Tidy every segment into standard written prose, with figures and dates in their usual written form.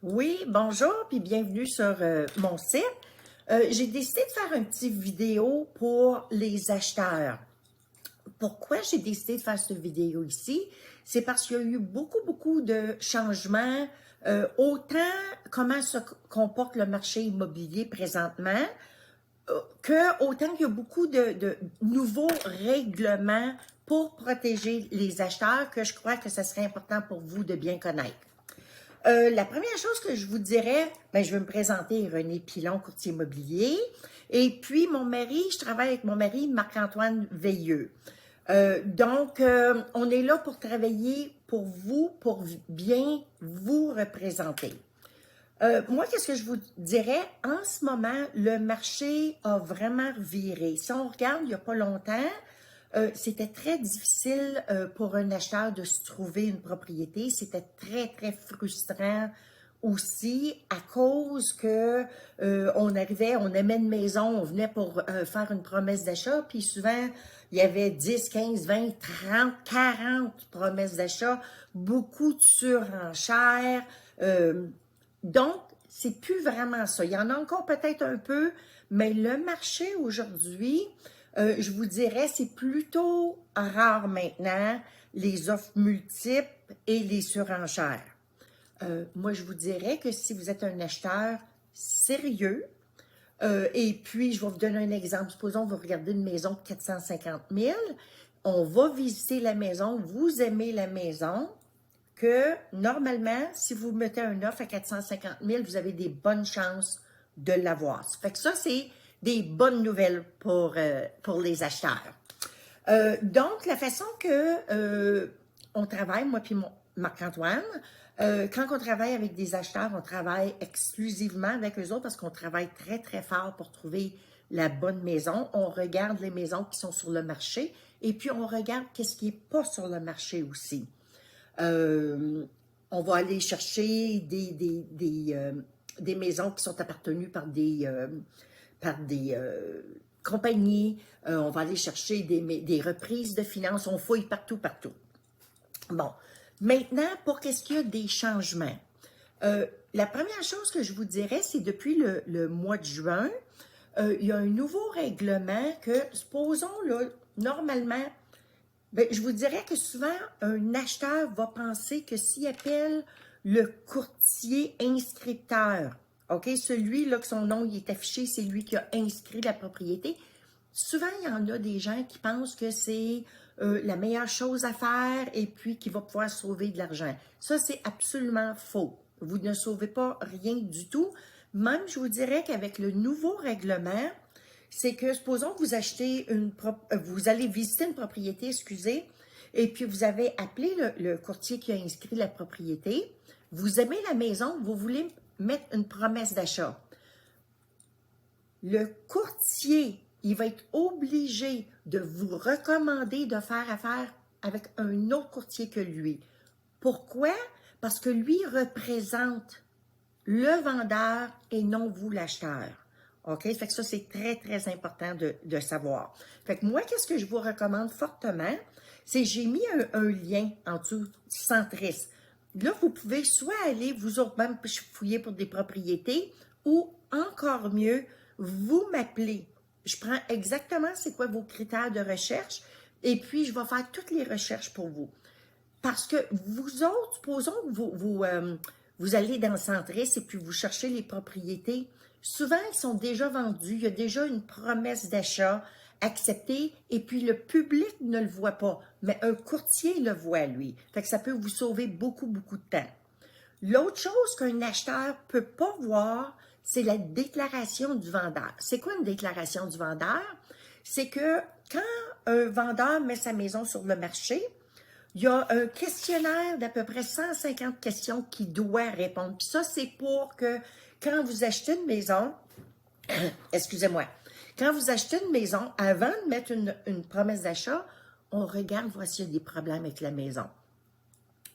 Oui, bonjour, puis bienvenue sur mon site. J'ai décidé de faire une petite vidéo pour les acheteurs. Pourquoi j'ai décidé de faire cette vidéo ici? C'est parce qu'il y a eu beaucoup de changements, autant comment se comporte le marché immobilier présentement, que autant qu'il y a beaucoup de nouveaux règlements pour protéger les acheteurs que je crois que ce serait important pour vous de bien connaître. La première chose que je vous dirais, je vais me présenter, René Pilon, courtier immobilier. Et puis, mon mari, je travaille avec mon mari, Marc-Antoine Veilleux. On est là pour travailler pour vous, pour bien vous représenter. Moi, qu'est-ce que je vous dirais? En ce moment, le marché a vraiment viré. Si on regarde, il n'y a pas longtemps, c'était très difficile pour un acheteur de se trouver une propriété. C'était très frustrant aussi à cause que on arrivait, on aimait une maison, on venait pour faire une promesse d'achat, puis souvent, il y avait 10, 15, 20, 30, 40 promesses d'achat, beaucoup de surenchères. Donc, c'est plus vraiment ça. Il y en a encore peut-être un peu, mais le marché aujourd'hui, je vous dirais, c'est plutôt rare maintenant, les offres multiples et les surenchères. Moi, je vous dirais que si vous êtes un acheteur sérieux, et puis je vais vous donner un exemple. Supposons que vous regardez une maison de 450 000, on va visiter la maison, vous aimez la maison, que normalement, si vous mettez un offre à 450 000, vous avez des bonnes chances de l'avoir. Fait que ça, c'est des bonnes nouvelles pour les acheteurs. Donc, la façon que on travaille, moi puis Marc-Antoine, quand on travaille avec des acheteurs, on travaille exclusivement avec eux autres parce qu'on travaille très fort pour trouver la bonne maison. On regarde les maisons qui sont sur le marché et puis on regarde qu'est-ce qui n'est pas sur le marché aussi. On va aller chercher des maisons qui sont appartenues par des compagnies. On va aller chercher des reprises de finances. On fouille partout. Bon, maintenant, pour qu'est-ce qu'il y a des changements? La première chose que je vous dirais, c'est depuis le mois de juin, il y a un nouveau règlement que, supposons, là, normalement, je vous dirais que souvent, un acheteur va penser que s'il appelle le courtier inscripteur, OK, celui là que son nom il est affiché, c'est lui qui a inscrit la propriété. Souvent, il y en a des gens qui pensent que c'est la meilleure chose à faire et puis qui va pouvoir sauver de l'argent. Ça, c'est absolument faux. Vous ne sauvez pas rien du tout. Même, je vous dirais qu'avec le nouveau règlement, c'est que, supposons que vous allez visiter une propriété, excusez, et puis vous avez appelé le courtier qui a inscrit la propriété. Vous aimez la maison, vous voulez mettre une promesse d'achat. Le courtier, il va être obligé de vous recommander de faire affaire avec un autre courtier que lui. Pourquoi? Parce que lui représente le vendeur et non vous l'acheteur. OK? Fait que ça, c'est très important de savoir. Fait que moi, qu'est-ce que je vous recommande fortement? C'est j'ai mis un lien en dessous, Centris. Là, vous pouvez soit aller vous autres même fouiller pour des propriétés ou encore mieux, vous m'appelez. Je prends exactement c'est quoi vos critères de recherche et puis je vais faire toutes les recherches pour vous. Parce que vous autres, supposons que vous allez dans le Centris et puis vous cherchez les propriétés. Souvent, ils sont déjà vendus. Il y a déjà une promesse d'achat acceptée et puis le public ne le voit pas. Mais un courtier le voit, lui. Fait que ça peut vous sauver beaucoup de temps. L'autre chose qu'un acheteur ne peut pas voir, c'est la déclaration du vendeur. C'est quoi une déclaration du vendeur? C'est que quand un vendeur met sa maison sur le marché, il y a un questionnaire d'à peu près 150 questions qu'il doit répondre. Puis ça, c'est pour que quand vous achetez une maison, excusez-moi, quand vous achetez une maison, avant de mettre une promesse d'achat, on regarde voir s'il y a des problèmes avec la maison.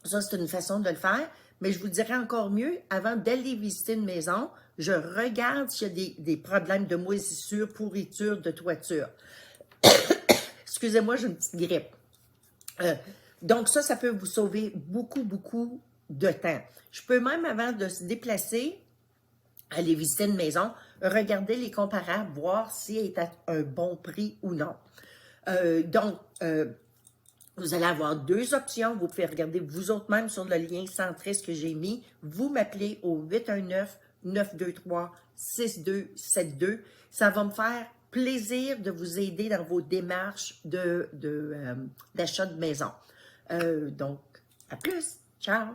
Ça, c'est une façon de le faire, mais je vous dirais encore mieux, avant d'aller visiter une maison, je regarde s'il y a des problèmes de moisissure, pourriture, de toiture. Excusez-moi, j'ai une petite grippe. Donc ça peut vous sauver beaucoup de temps. Je peux même, avant de se déplacer, aller visiter une maison, regarder les comparables, voir si elle est à un bon prix ou non. Donc, vous allez avoir deux options. Vous pouvez regarder vous autres même sur le lien centriste que j'ai mis. Vous m'appelez au 819-923-6272. Ça va me faire plaisir de vous aider dans vos démarches d'achat de maison. Donc, à plus. Ciao!